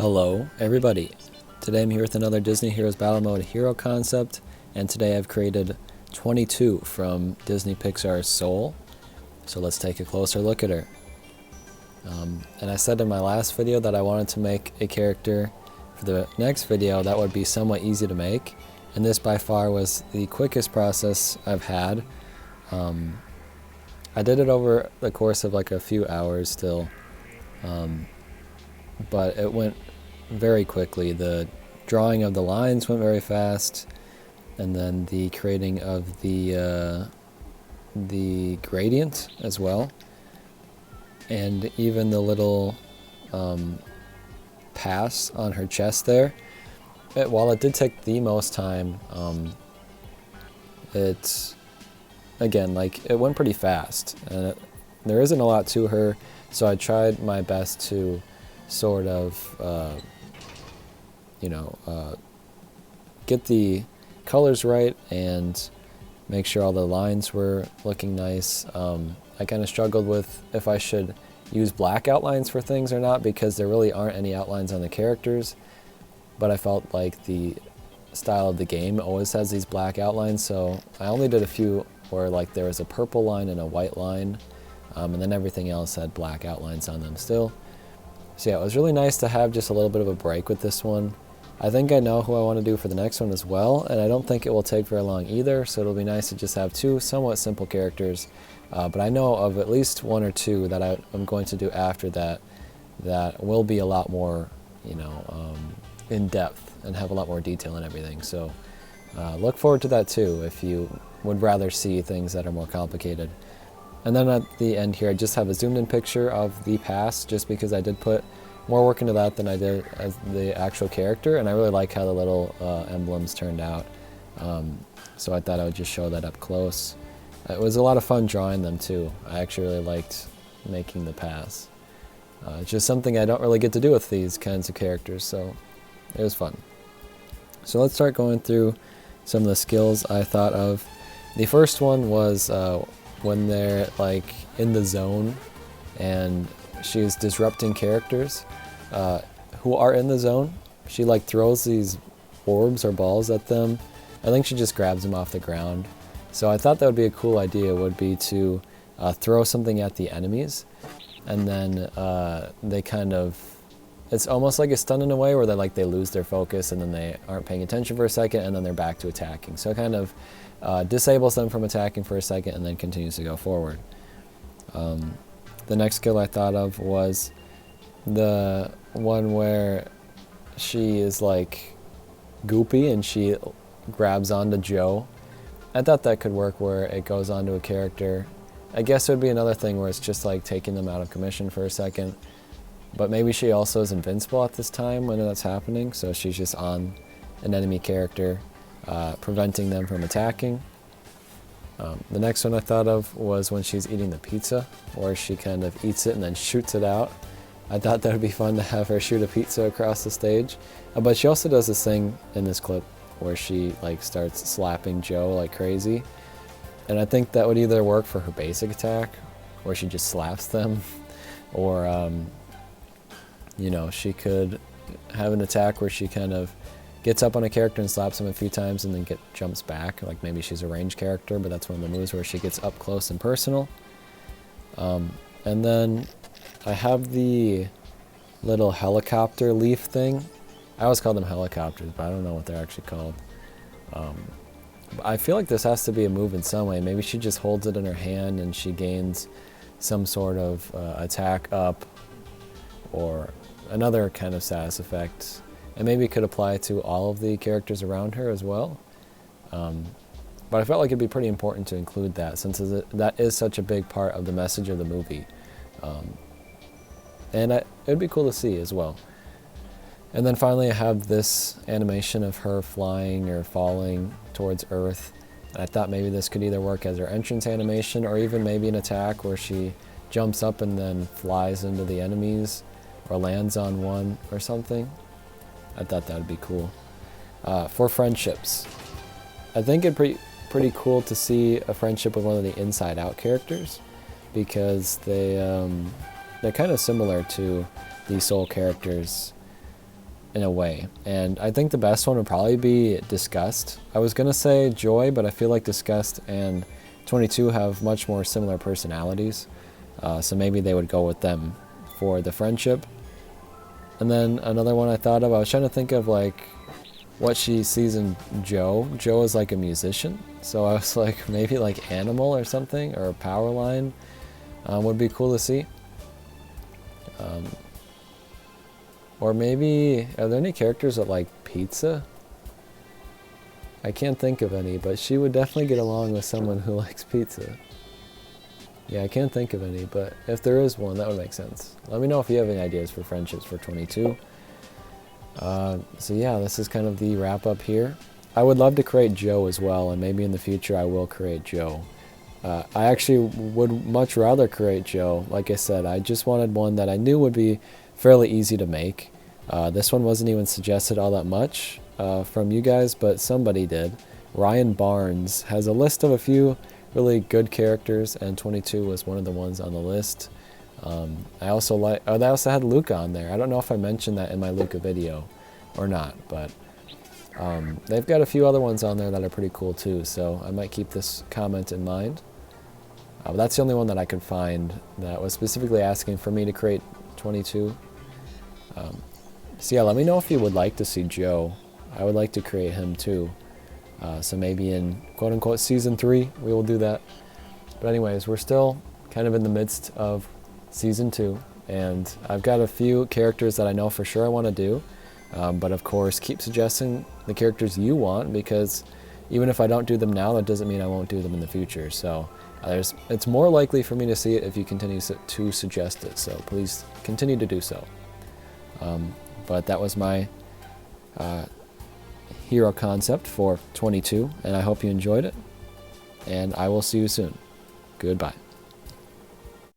Hello everybody, today I'm here with another Disney Heroes Battle Mode hero concept, and today I've created 22 from Disney Pixar's Soul, so let's take a closer look at her. And I said in my last video that I wanted to make a character for the next video that would be somewhat easy to make, and this by far was the quickest process I've had. I did it over the course of like a few hours still, but it went very quickly. The drawing of the lines went very fast, and then the creating of the gradient as well, and even the little pass on her chest there. While it did take the most time, it went pretty fast, and there isn't a lot to her, so I tried my best to sort of get the colors right and make sure all the lines were looking nice. I kind of struggled with if I should use black outlines for things or not, because there really aren't any outlines on the characters, but I felt like the style of the game always has these black outlines, so I only did a few where like there was a purple line and a white line, and then everything else had black outlines on them still. So yeah, it was really nice to have just a little bit of a break with this one. I think I know who I want to do for the next one as well, and I don't think it will take very long either, so it'll be nice to just have two somewhat simple characters. But I know of at least one or two that I'm going to do after that will be a lot more, in depth and have a lot more detail and everything. So look forward to that too if you would rather see things that are more complicated. And then at the end here, I just have a zoomed in picture of the pass, just because I did put more work into that than I did as the actual character, and I really like how the little emblems turned out. So I thought I would just show that up close. It was a lot of fun drawing them too. I actually really liked making the pass. It's just something I don't really get to do with these kinds of characters, so it was fun. So let's start going through some of the skills I thought of. The first one was when they're like in the zone and she's disrupting characters who are in the zone. She like throws these orbs or balls at them. I think she just grabs them off the ground. So I thought that would be a cool idea, would be to throw something at the enemies, and then they kind of, it's almost like a stun in a way where they lose their focus and then they aren't paying attention for a second and then they're back to attacking. So it kind of disables them from attacking for a second and then continues to go forward. The next skill I thought of was the one where she is like goopy and she grabs onto Joe. I thought that could work where it goes onto a character. I guess it would be another thing where it's just like taking them out of commission for a second, but maybe she also is invincible at this time when that's happening, so she's just on an enemy character, preventing them from attacking. The next one I thought of was when she's eating the pizza, where she kind of eats it and then shoots it out. I thought that would be fun to have her shoot a pizza across the stage. But she also does this thing in this clip where she like starts slapping Joe like crazy. And I think that would either work for her basic attack, where she just slaps them, or she could have an attack where she kind of gets up on a character and slaps him a few times and then jumps back. Like maybe she's a ranged character, but that's one of the moves where she gets up close and personal. And then I have the little helicopter leaf thing. I always call them helicopters, but I don't know what they're actually called. I feel like this has to be a move in some way. Maybe she just holds it in her hand and she gains some sort of attack up, or another kind of status effect. And maybe it could apply to all of the characters around her as well. But I felt like it'd be pretty important to include that, since that is such a big part of the message of the movie. And it'd be cool to see as well. And then finally I have this animation of her flying or falling towards Earth. I thought maybe this could either work as her entrance animation, or even maybe an attack where she jumps up and then flies into the enemies or lands on one or something. I thought that would be cool. For friendships, I think it'd be pretty cool to see a friendship with one of the Inside Out characters, because they're kind of similar to the Soul characters. in a way. And I think the best one would probably be Disgust. I was going to say Joy, but I feel like Disgust and 22 have much more similar personalities. So maybe they would go with them for the friendship. And then another one I thought of, I was trying to think of like what she sees in Joe. Joe is like a musician. So I was like, maybe like Animal or something, or Powerline would be cool to see. Or maybe, are there any characters that like pizza? I can't think of any, but she would definitely get along with someone who likes pizza. Yeah, I can't think of any, but if there is one, that would make sense. Let me know if you have any ideas for friendships for 22. So yeah, this is kind of the wrap up here. I would love to create Joe as well, and maybe in the future I will create Joe. I actually would much rather create Joe. Like I said, I just wanted one that I knew would be fairly easy to make. This one wasn't even suggested all that much from you guys, but somebody did. Ryan Barnes has a list of a few really good characters, and 22 was one of the ones on the list. I also had Luca on there. I don't know if I mentioned that in my Luca video or not, but they've got a few other ones on there that are pretty cool too, so I might keep this comment in mind. But that's the only one that I could find that was specifically asking for me to create 22. So yeah, let me know if you would like to see Joe. I would like to create him too. So maybe in quote-unquote Season 3, we will do that. But anyways, we're still kind of in the midst of Season 2, and I've got a few characters that I know for sure I want to do. But of course, keep suggesting the characters you want, because even if I don't do them now, that doesn't mean I won't do them in the future. So it's more likely for me to see it if you continue to suggest it. So please continue to do so. But that was my hero concept for 22, and I hope you enjoyed it. And I will see you soon. Goodbye.